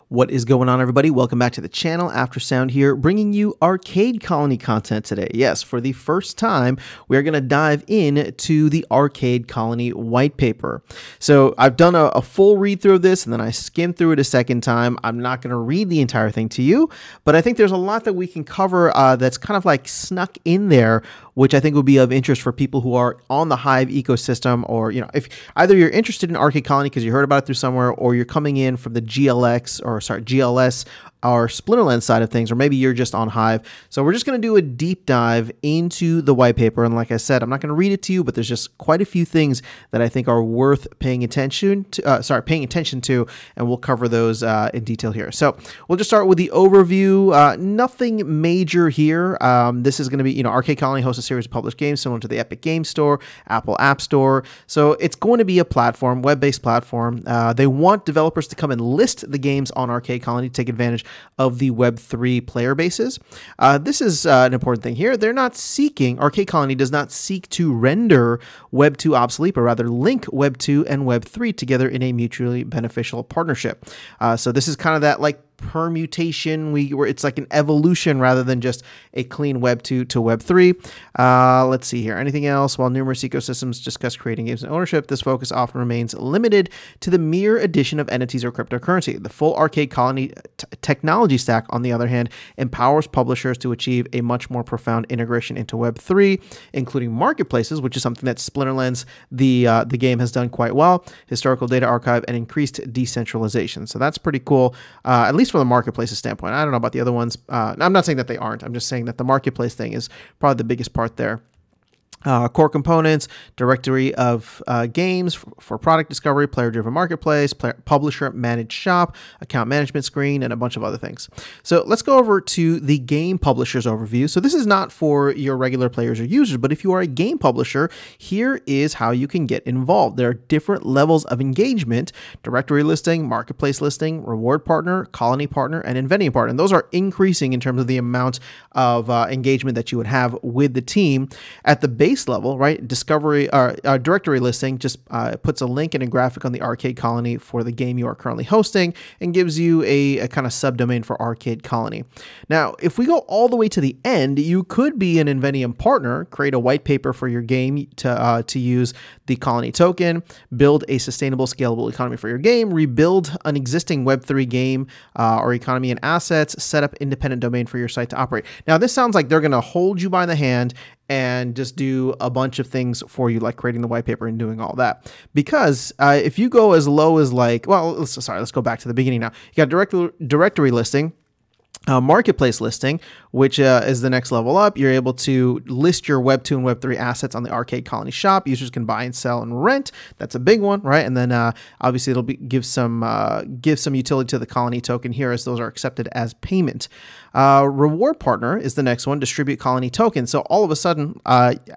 What is going on, everybody? Welcome back to the channel. After Sound here, bringing you Arcade Colony content today. Yes, for the first time, we are going to dive into the Arcade Colony white paper. So I've done a full read through of this, and then I skimmed through it a second time. I'm not going to read the entire thing to you, but I think there's a lot that we can cover that's kind of like snuck in there, which I think will be of interest for people who are on the Hive ecosystem, or if either you're interested in Arcade Colony because you heard about it through somewhere, or you're coming in from the GLS or Splinterlands side of things, or maybe you're just on Hive. So we're just going to do a deep dive into the white paper, and like I said, I'm not going to read it to you, but there's just quite a few things that I think are worth paying attention to, and we'll cover those in detail here. So we'll just start with the overview. Nothing major here. This is going to be, Arcade Colony hosts a series of published games similar to the Epic Game Store, Apple App Store. So it's going to be a platform, web-based platform. They want developers to come and list the games on Arcade Colony to take advantage of the Web3 player bases. This is an important thing here. Arcade Colony does not seek to render Web 2 obsolete, but rather link Web 2 and Web 3 together in a mutually beneficial partnership. So this is kind of that like permutation where it's like an evolution rather than just a clean Web 2 to Web 3. Let's see here. Anything else? While numerous ecosystems discuss creating games and ownership, this focus often remains limited to the mere addition of entities or cryptocurrency. The full Arcade Colony technology stack, on the other hand, empowers publishers to achieve a much more profound integration into Web 3, including marketplaces, which is something that Splinterlands, the game, has done quite well, historical data archive, and increased decentralization. So that's pretty cool, at least from the marketplaces standpoint. I don't know about the other ones. I'm not saying that they aren't. I'm just saying that the marketplace thing is probably the biggest part there. Core components, directory of games for product discovery, player-driven marketplace, publisher managed shop, account management screen, and a bunch of other things. So let's go over to the game publishers overview. So this is not for your regular players or users, but if you are a game publisher, here is how you can get involved. There are different levels of engagement: directory listing, marketplace listing, reward partner, colony partner, and inventing partner. And those are increasing in terms of the amount of engagement that you would have with the team. At the base level, right, discovery directory listing just puts a link and a graphic on the Arcade Colony for the game you are currently hosting and gives you a kind of subdomain for Arcade Colony. Now, if we go all the way to the end, you could be an Invenium partner, create a white paper for your game to use the Colony token, build a sustainable, scalable economy for your game, rebuild an existing Web3 game or economy and assets, set up independent domain for your site to operate. Now, this sounds like they're going to hold you by the hand and just do a bunch of things for you, like creating the white paper and doing all that. Because if you go as low as let's go back to the beginning now. You got directory listing, marketplace listing, which is the next level up. You're able to list your Web 2 and Web 3 assets on the Arcade Colony shop. Users can buy and sell and rent. That's a big one, right? And then obviously it'll give some utility to the Colony token here, as those are accepted as payment. Reward partner is the next one, distribute Colony tokens. So all of a sudden,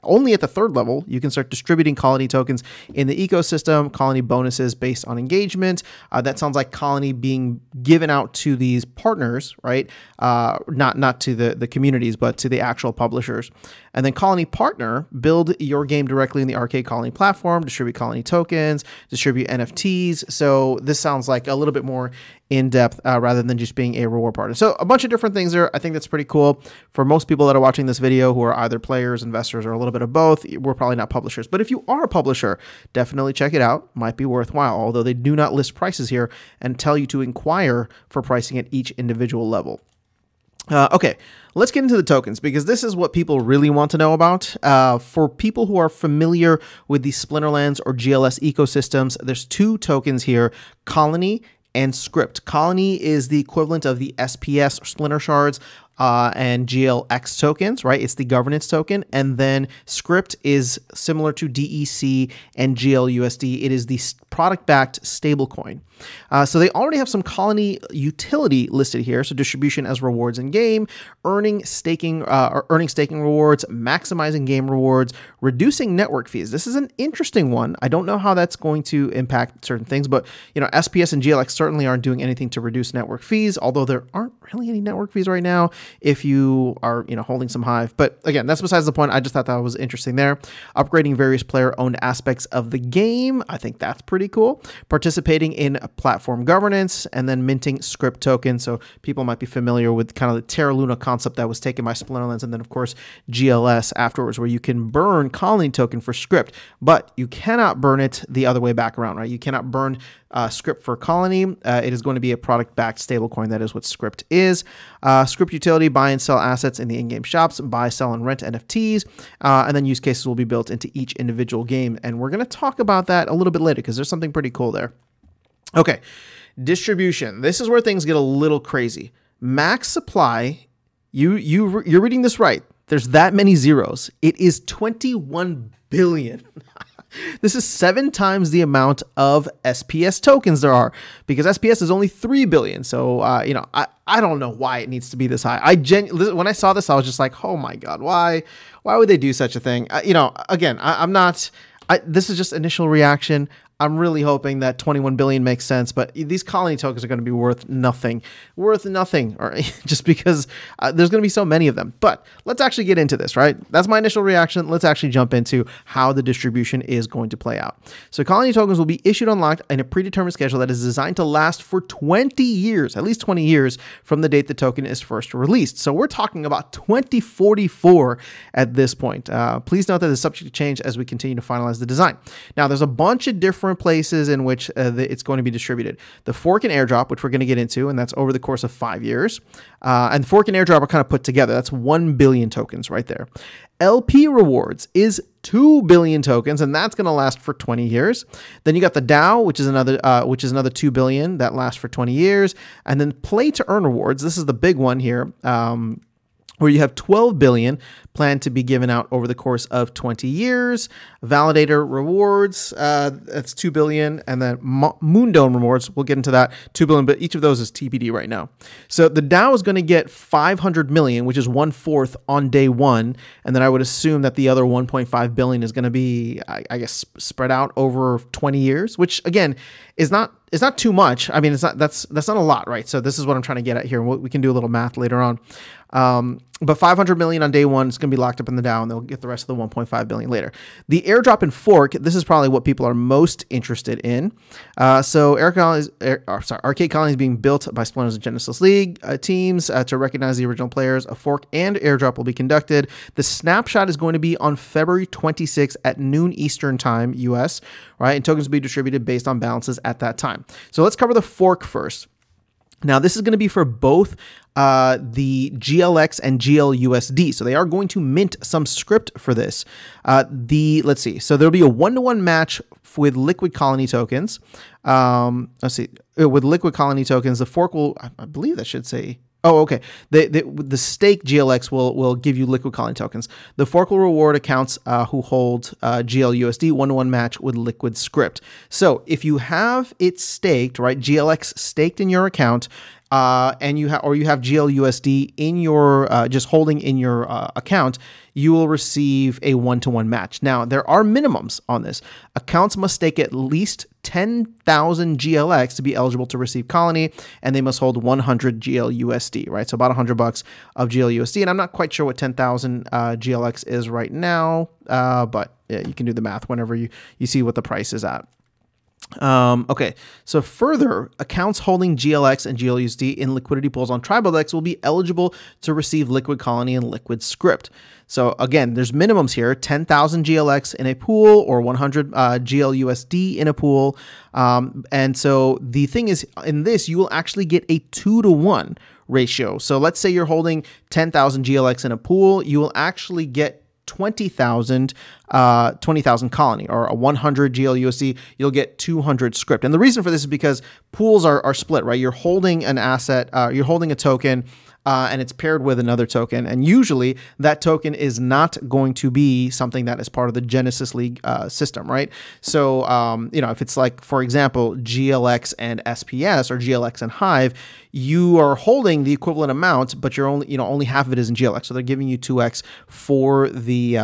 only at the third level, you can start distributing Colony tokens in the ecosystem, Colony bonuses based on engagement. That sounds like Colony being given out to these partners, right? Not to the communities, but to the actual publishers. And then Colony partner, build your game directly in the Arcade Colony platform, distribute Colony tokens, distribute NFTs. So this sounds like a little bit more in depth rather than just being a reward partner. So a bunch of different things there. I think that's pretty cool. For most people that are watching this video who are either players, investors, or a little bit of both, we're probably not publishers. But if you are a publisher, definitely check it out. Might be worthwhile, although they do not list prices here and tell you to inquire for pricing at each individual level. Okay, let's get into the tokens, because this is what people really want to know about. For people who are familiar with the Splinterlands or GLS ecosystems, there's two tokens here: Colony and Script. Colony is the equivalent of the SPS or Splinter Shards and GLX tokens, right? It's the governance token. And then Script is similar to DEC and GLUSD. It is the product-backed stablecoin. So they already have some Colony utility listed here. So distribution as rewards in game, earning staking rewards, maximizing game rewards, reducing network fees. This is an interesting one. I don't know how that's going to impact certain things, but SPS and GLX certainly aren't doing anything to reduce network fees, although there aren't really any network fees right now if you are, holding some Hive. But again, that's besides the point. I just thought that was interesting there. Upgrading various player-owned aspects of the game. I think that's pretty cool. Participating in platform governance, and then minting script tokens. So people might be familiar with kind of the Terra Luna concept that was taken by Splinterlands, and then of course GLS afterwards, where you can burn colony token for script, but you cannot burn it the other way back around, right? You cannot burn script for colony. It is going to be a product-backed stablecoin. That is what script is. Script utility: buy and sell assets in the in-game shops, buy, sell, and rent NFTs, and then use cases will be built into each individual game. And we're going to talk about that a little bit later because there's something pretty cool there. Okay, distribution. This is where things get a little crazy. Max supply. You're reading this right. There's that many zeros. It is 21 billion. This is 7 times the amount of SPS tokens there are, because SPS is only 3 billion. So, I don't know why it needs to be this high. When I saw this, I was just like, oh my God, why would they do such a thing? Again, this is just initial reaction. I'm really hoping that 21 billion makes sense, but these colony tokens are going to be worth nothing, or just because there's going to be so many of them. But let's actually get into this, right? That's my initial reaction. Let's actually jump into how the distribution is going to play out. So colony tokens will be issued on locked in a predetermined schedule that is designed to last for 20 years, at least 20 years from the date the token is first released. So we're talking about 2044 at this point. Please note that it's subject to change as we continue to finalize the design. Now, there's a bunch of different places in which it's going to be distributed. The fork and airdrop, which we're going to get into, and that's over the course of 5 years. And the fork and airdrop are kind of put together. That's 1 billion tokens right there. LP rewards is 2 billion tokens, and that's going to last for 20 years. Then you got the DAO, which is another 2 billion that lasts for 20 years. And then play to earn rewards. This is the big one here. Where you have 12 billion planned to be given out over the course of 20 years. Validator rewards, that's 2 billion. And then Moondome rewards, we'll get into that, 2 billion, but each of those is TBD right now. So the DAO is going to get 500 million, which is 1/4 on day one. And then I would assume that the other 1.5 billion is going to be, I guess, spread out over 20 years, which again is not too much. I mean, that's not a lot, right? So this is what I'm trying to get at here. And we can do a little math later on. But 500 million on day one is going to be locked up in the DAO, and they'll get the rest of the 1.5 billion later. The airdrop and fork, this is probably what people are most interested in. So Arcade Colony is being built by Splinters and Genesis League teams to recognize the original players. A fork and airdrop will be conducted. The snapshot is going to be on February 26th at noon Eastern time, US, right? And tokens will be distributed based on balances at that time. So let's cover the fork first. Now, this is going to be for both the GLX and GLUSD. So they are going to mint some script for this. Let's see. So there'll be a 1-to-1 match with Liquid Colony tokens. Let's see. With Liquid Colony tokens, the fork will, I believe that should say, oh, okay. The stake GLX will give you Liquid Colony tokens. The fork will reward accounts who hold GLUSD 1-to-1 match with Liquid script. So if you have it staked, right, GLX staked in your account, and you have GLUSD in your just holding in your account, you will receive a 1-to-1 match. Now, there are minimums on this. Accounts must stake at least 10,000 GLX to be eligible to receive Colony, and they must hold 100 GLUSD, right? So about $100 of GLUSD, and I'm not quite sure what 10,000 GLX is right now, but yeah, you can do the math whenever you see what the price is at. Okay, so further, accounts holding GLX and GLUSD in liquidity pools on Tribal Dex will be eligible to receive Liquid Colony and Liquid Script. So again, there's minimums here, 10,000 GLX in a pool or 100 GLUSD in a pool. And so the thing is, in this, you will actually get a 2-to-1 ratio. So let's say you're holding 10,000 GLX in a pool, you will actually get 20,000 colony, or a 100 GLUSD, you'll get 200 script. And the reason for this is because pools are split, right? You're holding an asset, you're holding a token, and it's paired with another token. And usually that token is not going to be something that is part of the Genesis League system, right? So, if it's like, for example, GLX and SPS or GLX and Hive, you are holding the equivalent amount, but you're only half of it is in GLX. So they're giving you 2x for the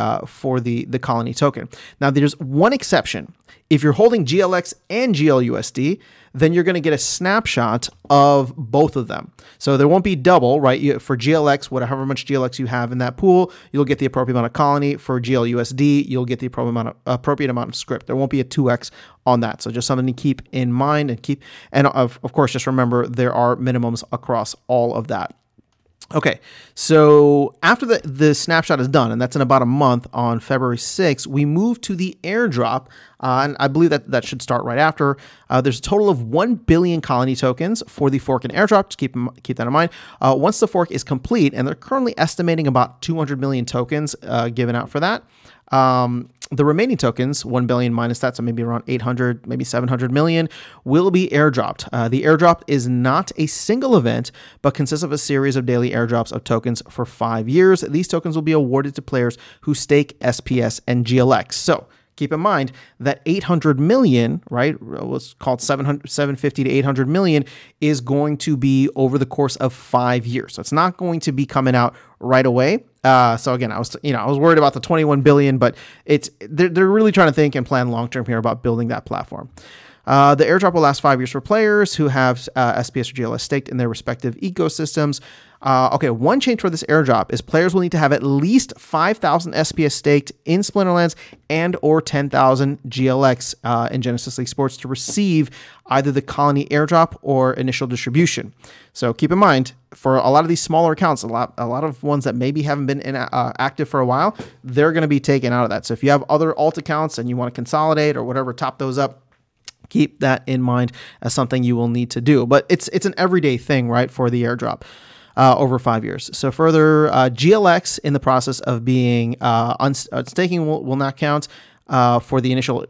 colony token. Now, there's one exception. If you're holding GLX and GLUSD, then you're going to get a snapshot of both of them. So there won't be double, right? For GLX, however much GLX you have in that pool, you'll get the appropriate amount of colony. For GLUSD, you'll get the appropriate amount of script. There won't be a 2x on that. So just something to keep in mind and of course, just remember there are minimums across all of that. Okay, so after the snapshot is done, and that's in about a month on February 6th, we move to the airdrop, and I believe that should start right after. There's a total of 1 billion colony tokens for the fork and airdrop. Just keep that in mind. Once the fork is complete, and they're currently estimating about 200 million tokens given out for that. The remaining tokens, 1 billion minus that, so maybe around 800, maybe 700 million, will be airdropped. The airdrop is not a single event, but consists of a series of daily airdrops of tokens for 5 years. These tokens will be awarded to players who stake SPS and GLX. So keep in mind that 800 million, right, what's called 750 to 800 million, is going to be over the course of 5 years. So it's not going to be coming out right away. So again, I was worried about the 21 billion, but they're really trying to think and plan long-term here about building that platform. The airdrop will last 5 years for players who have SPS or GLS staked in their respective ecosystems. Okay, one change for this airdrop is players will need to have at least 5,000 SPS staked in Splinterlands and or 10,000 GLX in Genesis League Sports to receive either the colony airdrop or initial distribution. So keep in mind, for a lot of these smaller accounts, a lot of ones that maybe haven't been active for a while, they're going to be taken out of that. So if you have other alt accounts and you want to consolidate or whatever, top those up, keep that in mind as something you will need to do. But it's an everyday thing, right, for the airdrop over 5 years. So further, GLX in the process of being staking will not count for the initial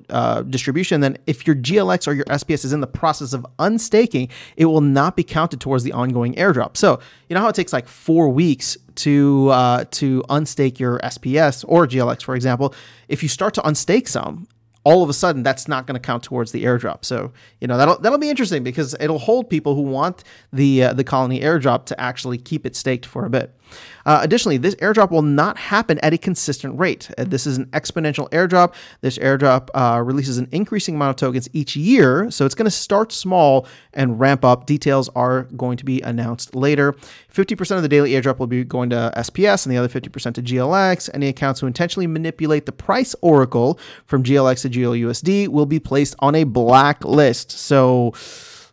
distribution. Then if your GLX or your SPS is in the process of unstaking, it will not be counted towards the ongoing airdrop. So you know how it takes like 4 weeks to unstake your SPS or GLX, for example. If you start to unstake some, all of a sudden that's not going to count towards the airdrop. So, you know, that'll be interesting because it'll hold people who want the colony airdrop to actually keep it staked for a bit. Additionally, this airdrop will not happen at a consistent rate. This is an exponential airdrop. This airdrop releases an increasing amount of tokens each year. So it's going to start small and ramp up. Details are going to be announced later. 50% of the daily airdrop will be going to SPS and the other 50% to GLX. Any accounts who intentionally manipulate the price oracle from GLX to GLUSD will be placed on a blacklist. So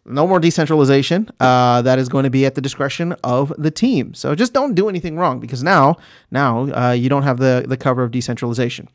no more decentralization. That is going to be at the discretion of the team. So just don't do anything wrong because now you don't have the cover of decentralization.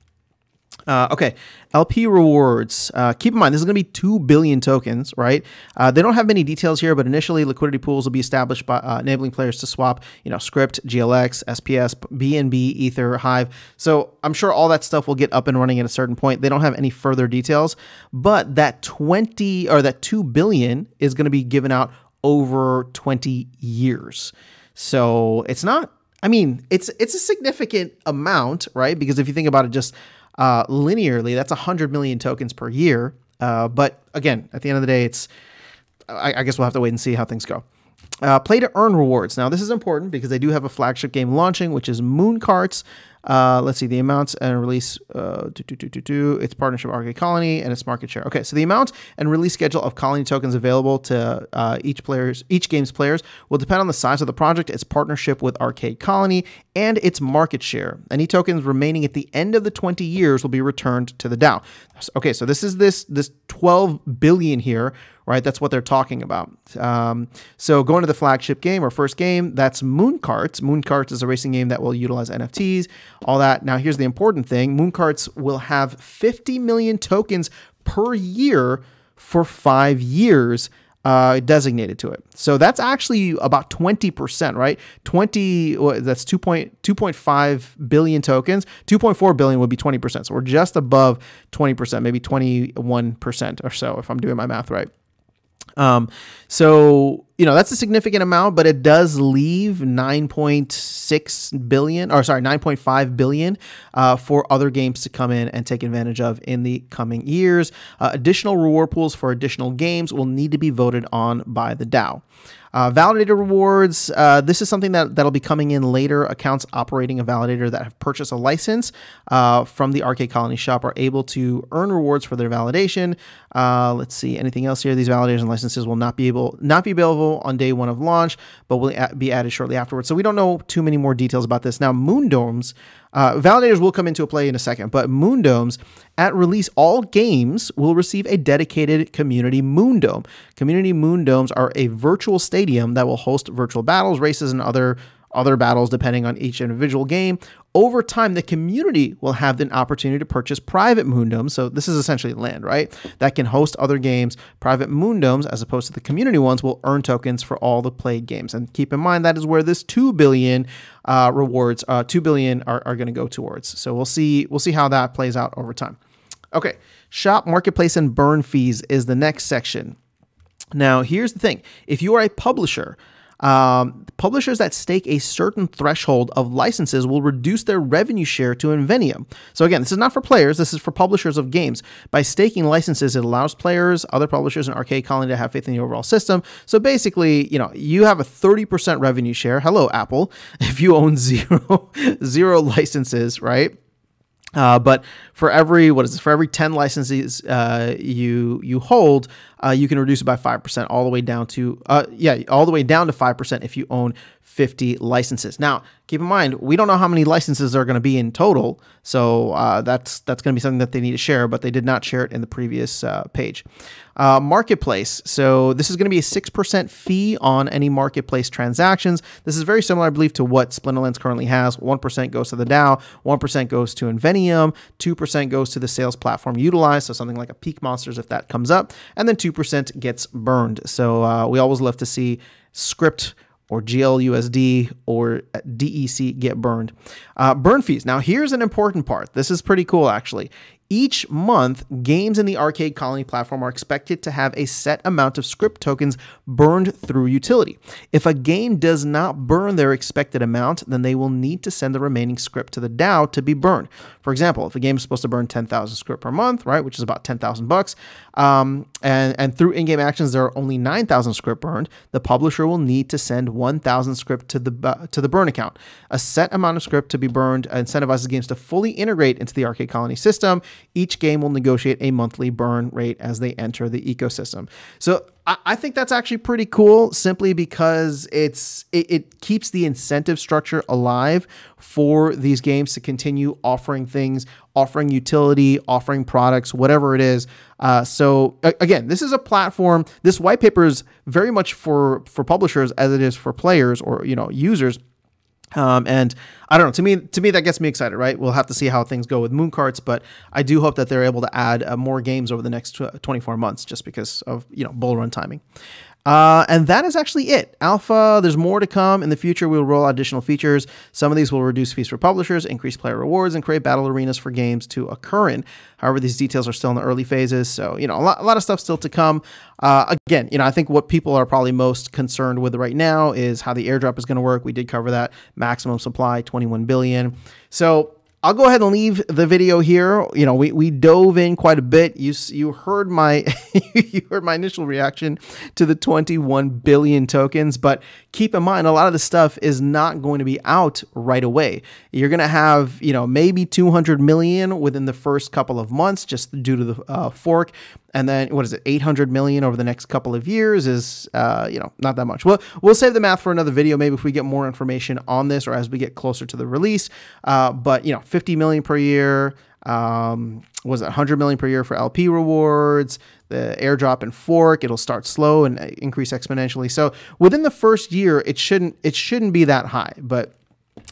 Okay, LP rewards. Keep in mind, this is going to be 2 billion tokens, right? They don't have many details here, but initially liquidity pools will be established by enabling players to swap, script, GLX, SPS, BNB, Ether, Hive. So I'm sure all that stuff will get up and running at a certain point. They don't have any further details, but that 2 billion is going to be given out over 20 years. So it's not, I mean, it's a significant amount, right? Because if you think about it just linearly, that's 100 million tokens per year. But again, at the end of the day, I guess we'll have to wait and see how things go. Play to earn rewards. Now, this is important because they do have a flagship game launching, which is Moon Carts. Let's see the amounts and release. Its partnership with Arcade Colony and its market share. Okay, so the amount and release schedule of Colony tokens available to each game's players will depend on the size of the project, its partnership with Arcade Colony, and its market share. Any tokens remaining at the end of the 20 years will be returned to the DAO. Okay, so this is this 12 billion here, right? That's what they're talking about. So going to the flagship game or first game, that's Moon Carts. Moon Carts is a racing game that will utilize NFTs, all that. Now, here's the important thing. Moon Carts will have 50 million tokens per year for 5 years designated to it. So that's actually about 20%, right? That's 2.5 billion tokens. 2.4 billion would be 20%. So we're just above 20%, maybe 21% or so, if I'm doing my math right. So, that's a significant amount, but it does leave 9.6 billion, or sorry, 9.5 billion, for other games to come in and take advantage of in the coming years. Additional reward pools for additional games will need to be voted on by the DAO. Validator rewards, this is something that'll be coming in later. Accounts operating a validator that have purchased a license from the Arcade Colony shop are able to earn rewards for their validation. Let's see, anything else here? These validators and licenses will not be available on day one of launch, but will be added shortly afterwards. So we don't know too many more details about this. Now, moon domes, validators will come into play in a second, but moon domes, at release, all games will receive a dedicated community moon dome. Community moon domes are a virtual stadium that will host virtual battles, races, and other battles depending on each individual game. Over time, the community will have an opportunity to purchase private moon domes. So this is essentially land, right? That can host other games. Private moon domes, as opposed to the community ones, will earn tokens for all the played games. And keep in mind, that is where this 2 billion rewards, 2 billion are going to go towards. So we'll see how that plays out over time. Okay, shop, marketplace, and burn fees is the next section. Now, here's the thing. If you are a publisher, publishers that stake a certain threshold of licenses will reduce their revenue share to Invenium. So again, this is not for players. This is for publishers of games. By staking licenses, it allows players, other publishers, and Arcade Colony to have faith in the overall system. So basically, you have a 30% revenue share. Hello, Apple. If you own zero licenses, right? But for every, for every 10 licenses you hold, you can reduce it by 5% all the way down to, all the way down to 5% if you own 50 licenses. Now, keep in mind, we don't know how many licenses there are going to be in total. So that's going to be something that they need to share, but they did not share it in the previous page. Marketplace. So this is going to be a 6% fee on any marketplace transactions. This is very similar, I believe, to what Splinterlands currently has. 1% goes to the DAO, 1% goes to Invenium, 2% goes to the sales platform utilized, so something like a Peak Monsters if that comes up, and then 2% gets burned. So we always love to see script or GLUSD or DEC get burned. Burn fees. Now, here's an important part. This is pretty cool, actually. Each month, games in the Arcade Colony platform are expected to have a set amount of script tokens burned through utility. If a game does not burn their expected amount, then they will need to send the remaining script to the DAO to be burned. For example, if a game is supposed to burn 10,000 script per month, right, which is about 10,000 bucks, and through in-game actions there are only 9,000 script burned, the publisher will need to send 1,000 script to the burn account. A set amount of script to be burned incentivizes games to fully integrate into the Arcade Colony system. Each game will negotiate a monthly burn rate as they enter the ecosystem. So I think that's actually pretty cool, simply because it keeps the incentive structure alive for these games to continue offering things, offering utility, offering products, whatever it is. So again, this is a platform. This white paper is very much for publishers as it is for players or users. And I don't know, to me, that gets me excited, right? We'll have to see how things go with moon carts, but I do hope that they're able to add more games over the next 24 months just because of, bull run timing. And that is actually it. Alpha, there's more to come. In the future, we'll roll out additional features. Some of these will reduce fees for publishers, increase player rewards, and create battle arenas for games to occur in. However, these details are still in the early phases. So, a lot of stuff still to come. Again, I think what people are probably most concerned with right now is how the airdrop is going to work. We did cover that. Maximum supply, 21 billion. So I'll go ahead and leave the video here. We dove in quite a bit. You heard my my initial reaction to the 21 billion tokens, but keep in mind a lot of the stuff is not going to be out right away. You're going to have, maybe 200 million within the first couple of months just due to the fork. And then, 800 million over the next couple of years is, not that much. We'll save the math for another video, maybe if we get more information on this or as we get closer to the release. But, 50 million per year, 100 million per year for LP rewards, the airdrop and fork, it'll start slow and increase exponentially. So within the first year, it shouldn't be that high, but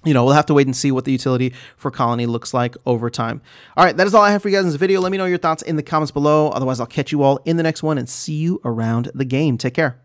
we'll have to wait and see what the utility for Colony looks like over time. All right, that is all I have for you guys in this video. Let me know your thoughts in the comments below. Otherwise, I'll catch you all in the next one and see you around the game. Take care.